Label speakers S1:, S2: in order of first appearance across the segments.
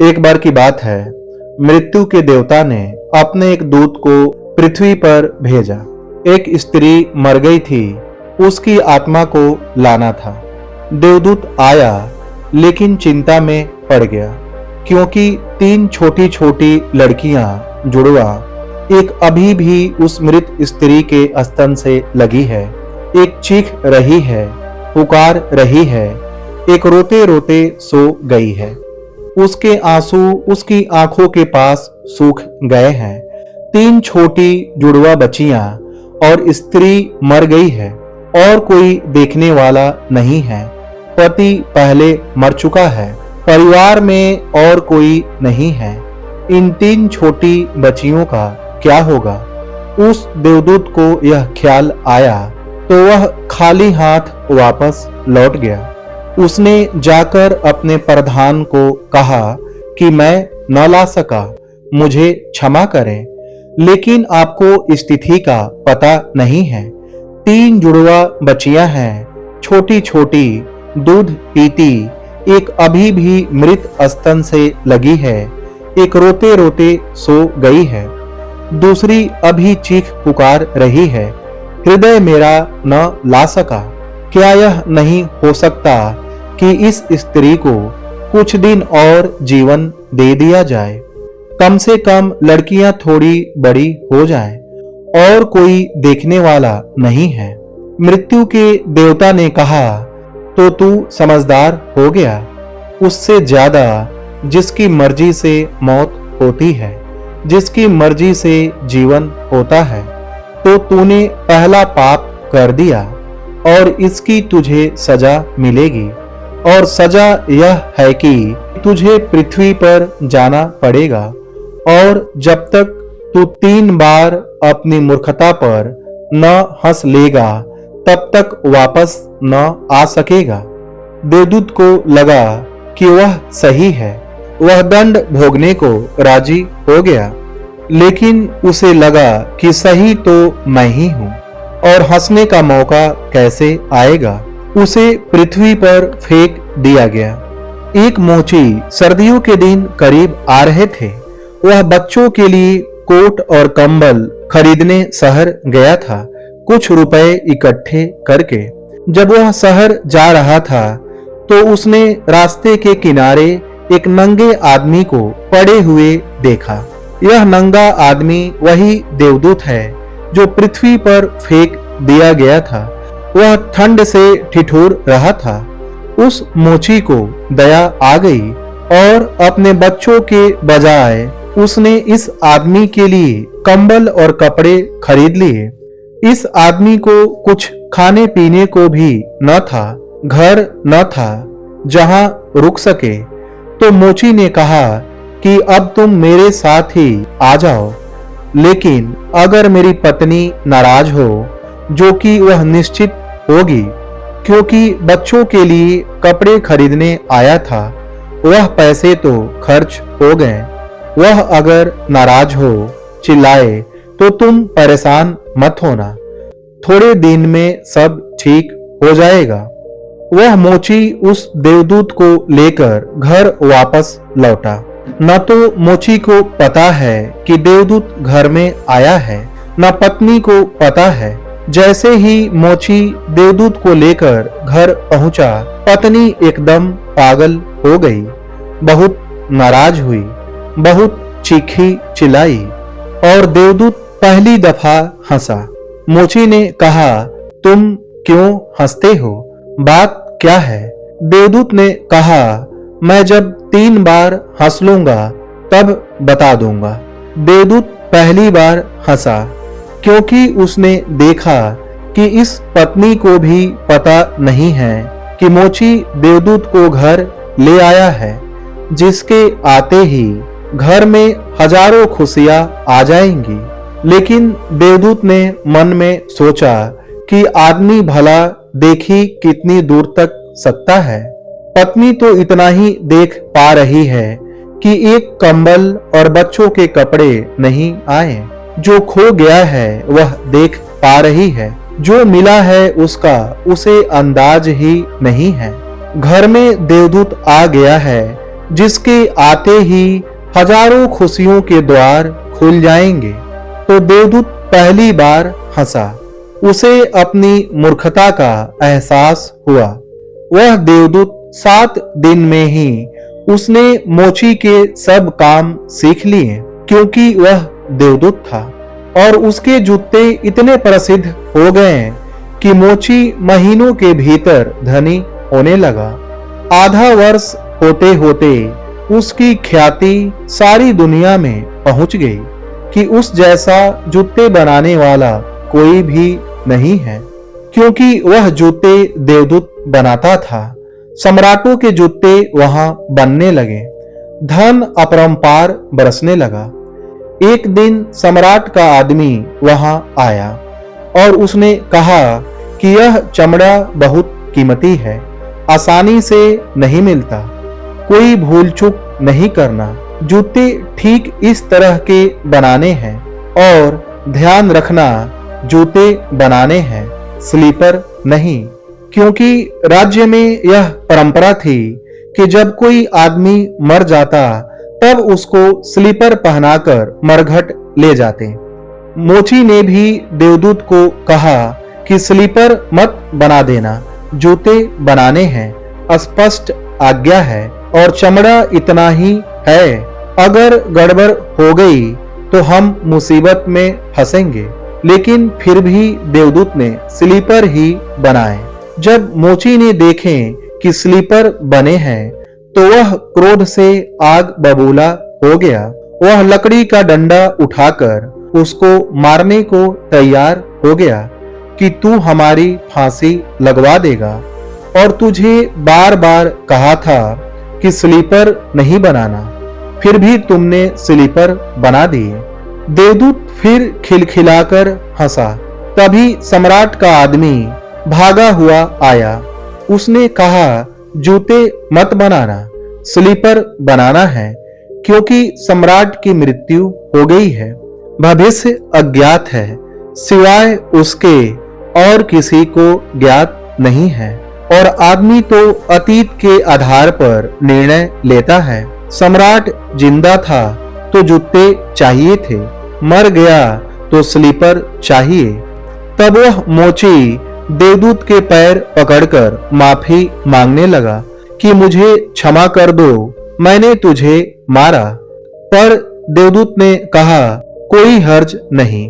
S1: एक बार की बात है, मृत्यु के देवता ने अपने एक दूत को पृथ्वी पर भेजा। एक स्त्री मर गई थी, उसकी आत्मा को लाना था। देवदूत आया, लेकिन चिंता में पड़ गया, क्योंकि 3 छोटी छोटी लड़कियां जुड़वा एक अभी भी उस मृत स्त्री के स्तन से लगी है। एक चीख रही है, पुकार रही है, एक रोते रोते सो गई है। उसके आंसू उसकी आंखों के पास सूख गए हैं। 3 छोटी जुड़वा बच्चियां और स्त्री मर गई है और कोई देखने वाला नहीं है। पति पहले मर चुका है, परिवार में और कोई नहीं है। इन 3 छोटी बच्चियों का क्या होगा? उस देवदूत को यह ख्याल आया तो वह खाली हाथ वापस लौट गया। उसने जाकर अपने प्रधान को कहा कि मैं न ला सका, मुझे क्षमा करें। लेकिन आपको स्थिति का पता नहीं है। 3 जुड़वा बच्चियां हैं, छोटी छोटी, दूध पीती। एक अभी भी मृत स्तन से लगी है, एक रोते रोते सो गई है, दूसरी अभी चीख पुकार रही है, हृदय मेरा न ला सका। क्या यह नहीं हो सकता कि इस स्त्री को कुछ दिन और जीवन दे दिया जाए? कम से कम लड़कियां थोड़ी बड़ी हो जाएं, और कोई देखने वाला नहीं है। मृत्यु के देवता ने कहा, तो तू समझदार हो गया। उससे ज्यादा जिसकी मर्जी से मौत होती है, जिसकी मर्जी से जीवन होता है, तो तूने पहला पाप कर दिया और इसकी तुझे सजा मिलेगी। और सजा यह है कि तुझे पृथ्वी पर जाना पड़ेगा, और जब तक तू 3 बार अपनी मूर्खता पर न हंस लेगा तब तक वापस न आ सकेगा। देवदूत को लगा कि वह सही है, वह दंड भोगने को राजी हो गया। लेकिन उसे लगा कि सही तो मैं ही हूं, और हंसने का मौका कैसे आएगा? उसे पृथ्वी पर फेंक दिया गया। एक मोची सर्दियों के दिन करीब आ रहे थे। वह बच्चों के लिए कोट और कंबल खरीदने शहर गया था, कुछ रुपए इकट्ठे करके। जब वह शहर जा रहा था तो उसने रास्ते के किनारे एक नंगे आदमी को पड़े हुए देखा। यह नंगा आदमी वही देवदूत है जो पृथ्वी पर फेंक दिया गया था। वह ठंड से ठिठुर रहा था। उस मोची को दया आ गई और अपने बच्चों के बजाय उसने इस आदमी के लिए कंबल और कपड़े खरीद लिए। इस आदमी को कुछ खाने पीने को भी न था, घर न था जहां रुक सके। तो मोची ने कहा कि अब तुम मेरे साथ ही आ जाओ, लेकिन अगर मेरी पत्नी नाराज हो, जो कि वह निश्चित होगी, क्योंकि बच्चों के लिए कपड़े खरीदने आया था, वह पैसे तो खर्च हो गए। वह अगर नाराज हो, चिल्लाए, तो तुम परेशान मत होना, थोड़े दिन में सब ठीक हो जाएगा। वह मोची उस देवदूत को लेकर घर वापस लौटा। न तो मोची को पता है कि देवदूत घर में आया है, न पत्नी को पता है। जैसे ही मोची देवदूत को लेकर घर पहुंचा, पत्नी एकदम पागल हो गई, बहुत नाराज हुई, बहुत चीखी चिल्लाई, और देवदूत पहली दफा हंसा। मोची ने कहा, तुम क्यों हंसते हो? बात क्या है? देवदूत ने कहा, मैं जब 3 बार हंस लूंगा तब बता दूंगा। देवदूत पहली बार हंसा, क्योंकि उसने देखा कि इस पत्नी को भी पता नहीं है कि मोची देवदूत को घर ले आया है, जिसके आते ही घर में हजारों खुशियां आ जाएंगी। लेकिन देवदूत ने मन में सोचा कि आदमी भला देखी कितनी दूर तक सकता है। पत्नी तो इतना ही देख पा रही है कि एक कंबल और बच्चों के कपड़े नहीं आए। जो खो गया है वह देख पा रही है, जो मिला है उसका उसे अंदाज ही नहीं है। घर में देवदूत आ गया है जिसके आते ही हजारों खुशियों के द्वार खुल जाएंगे। तो देवदूत पहली बार हंसा। उसे अपनी मूर्खता का एहसास हुआ। वह देवदूत 7 दिन में ही उसने मोची के सब काम सीख लिए, क्योंकि वह देवदूत था। और उसके जूते इतने प्रसिद्ध हो गए कि मोची महीनों के भीतर धनी होने लगा। आधा वर्ष होते होते उसकी ख्याति सारी दुनिया में पहुंच गई कि उस जैसा जूते बनाने वाला कोई भी नहीं है, क्योंकि वह जूते देवदूत बनाता था। सम्राटों के जूते वहां बनने लगे। धन अपरंपार बरसने लगा। एक दिन सम्राट का आदमी वहां आया और उसने कहा कि यह चमड़ा बहुत कीमती है, आसानी से नहीं मिलता, कोई भूल चूक नहीं करना। जूते ठीक इस तरह के बनाने हैं, और ध्यान रखना जूते बनाने हैं, स्लीपर नहीं। क्योंकि राज्य में यह परंपरा थी कि जब कोई आदमी मर जाता तब उसको स्लीपर पहनाकर मरघट ले जाते। मोची ने भी देवदूत को कहा कि स्लीपर मत बना देना, जूते बनाने हैं, स्पष्ट आज्ञा है, और चमड़ा इतना ही है। अगर गड़बड़ हो गई तो हम मुसीबत में फंसेंगे। लेकिन फिर भी देवदूत ने स्लीपर ही बनाए। जब मोची ने देखे कि स्लीपर बने हैं तो वह क्रोध से आग बबूला हो गया। वह लकड़ी का डंडा उठाकर उसको मारने को तैयार हो गया कि तू हमारी फांसी लगवा देगा, और तुझे बार बार कहा था कि स्लीपर नहीं बनाना, फिर भी तुमने स्लीपर बना दिए। देवदूत फिर खिलखिलाकर हंसा। तभी सम्राट का आदमी भागा हुआ आया। उसने कहा, जूते मत बनाना, स्लीपर बनाना है, क्योंकि सम्राट की मृत्यु हो गई है। भविष्य अज्ञात है, सिवाय उसके और किसी को ज्ञात नहीं है, और आदमी तो अतीत के आधार पर निर्णय लेता है। सम्राट जिंदा था तो जूते चाहिए थे, मर गया तो स्लीपर चाहिए। तब वह मोची देवदूत के पैर पकड़कर माफी मांगने लगा कि मुझे क्षमा कर दो, मैंने तुझे मारा। पर देवदूत ने कहा, कोई हर्ज नहीं,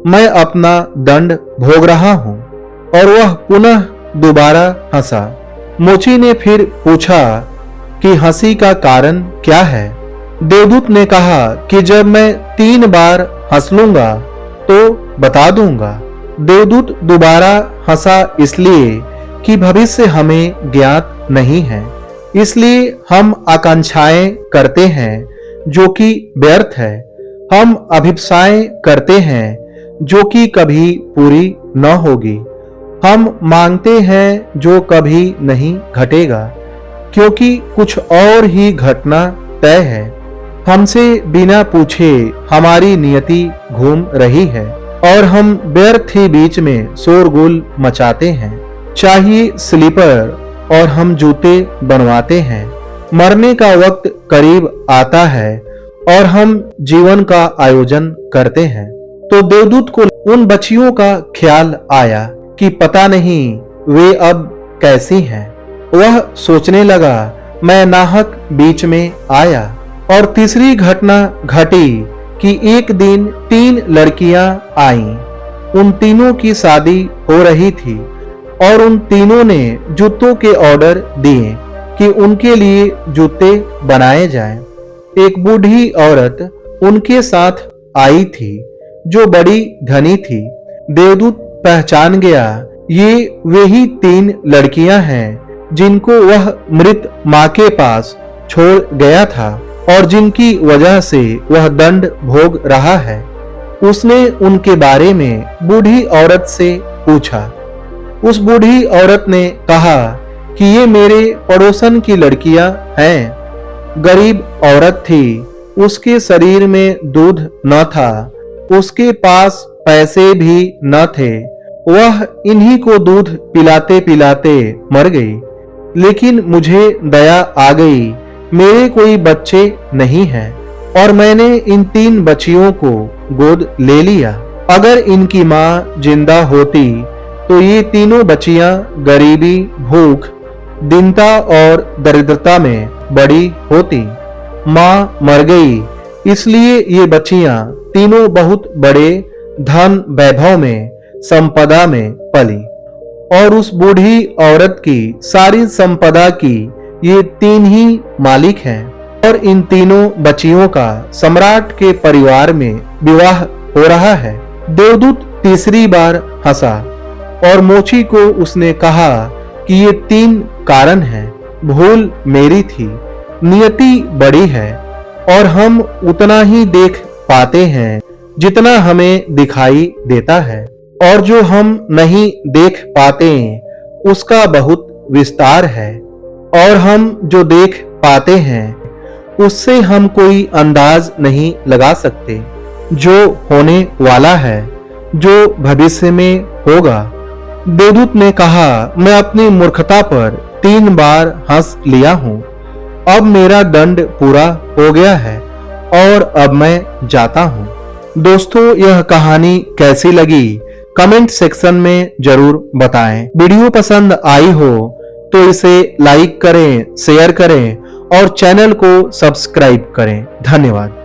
S1: मैं अपना दंड भोग रहा हूं। और वह पुनः दोबारा हंसा। मोची ने फिर पूछा कि हंसी का कारण क्या है। देवदूत ने कहा कि जब मैं 3 बार हंस लूंगा तो बता दूंगा। देवदूत दोबारा हंसा, इसलिए कि भविष्य हमें ज्ञात नहीं है, इसलिए हम आकांक्षाएं करते हैं जो कि व्यर्थ है, हम अभिप्साएं करते हैं जो कि कभी पूरी न होगी, हम मांगते हैं जो कभी नहीं घटेगा, क्योंकि कुछ और ही घटना तय है। हमसे बिना पूछे हमारी नियति घूम रही है, और हम व्यर्थ ही बीच में शोरगुल मचाते हैं। चाहिए स्लीपर और हम जूते बनवाते हैं। मरने का वक्त करीब आता है और हम जीवन का आयोजन करते हैं। तो देवदूत को उन बच्चियों का ख्याल आया कि पता नहीं वे अब कैसी हैं। वह सोचने लगा, मैं नाहक बीच में आया। और तीसरी घटना घटी कि एक दिन 3 लड़कियां आईं। उन तीनों की शादी हो रही थी और उन तीनों ने जूतों के ऑर्डर दिए कि उनके लिए जूते बनाए जाएं। एक बूढ़ी औरत उनके साथ आई थी जो बड़ी धनी थी। देवदूत पहचान गया, ये वही 3 लड़कियां हैं जिनको वह मृत मां के पास छोड़ गया था और जिनकी वजह से वह दंड भोग रहा है। उसने उनके बारे में बूढ़ी औरत से पूछा। उस बूढ़ी औरत ने कहा कि ये मेरे पड़ोसन की लड़कियां हैं। गरीब औरत थी, उसके शरीर में दूध न था, उसके पास पैसे भी न थे। वह इन्हीं को दूध पिलाते पिलाते मर गई। लेकिन मुझे दया आ गई मेरे कोई बच्चे नहीं हैं और मैंने इन 3 बच्चियों को गोद ले लिया। अगर इनकी माँ जिंदा होती तो ये तीनों बच्चियां गरीबी, भूख, दीनता और दरिद्रता में बड़ी होती। माँ मर गई, इसलिए ये बच्चियां तीनों बहुत बड़े धन वैभव में, संपदा में पली और उस बूढ़ी औरत की सारी संपदा की ये 3 ही मालिक हैं और इन तीनों बच्चियों का सम्राट के परिवार में विवाह हो रहा है। देवदूत तीसरी बार हंसा और मोची को उसने कहा कि ये 3 कारण हैं। भूल मेरी थी, नियति बड़ी है और हम उतना ही देख पाते हैं जितना हमें दिखाई देता है, और जो हम नहीं देख पाते उसका बहुत विस्तार है, और हम जो देख पाते हैं उससे हम कोई अंदाज नहीं लगा सकते। जो होने वाला है, जो भविष्य में होगा। देवदूत ने कहा, मैं अपनी मूर्खता पर 3 बार हंस लिया हूं। अब मेरा दंड पूरा हो गया है और अब मैं जाता हूं। दोस्तों, यह कहानी कैसी लगी कमेंट सेक्शन में जरूर बताएं। वीडियो पसंद आई हो तो इसे लाइक करें, शेयर करें और चैनल को सब्सक्राइब करें। धन्यवाद।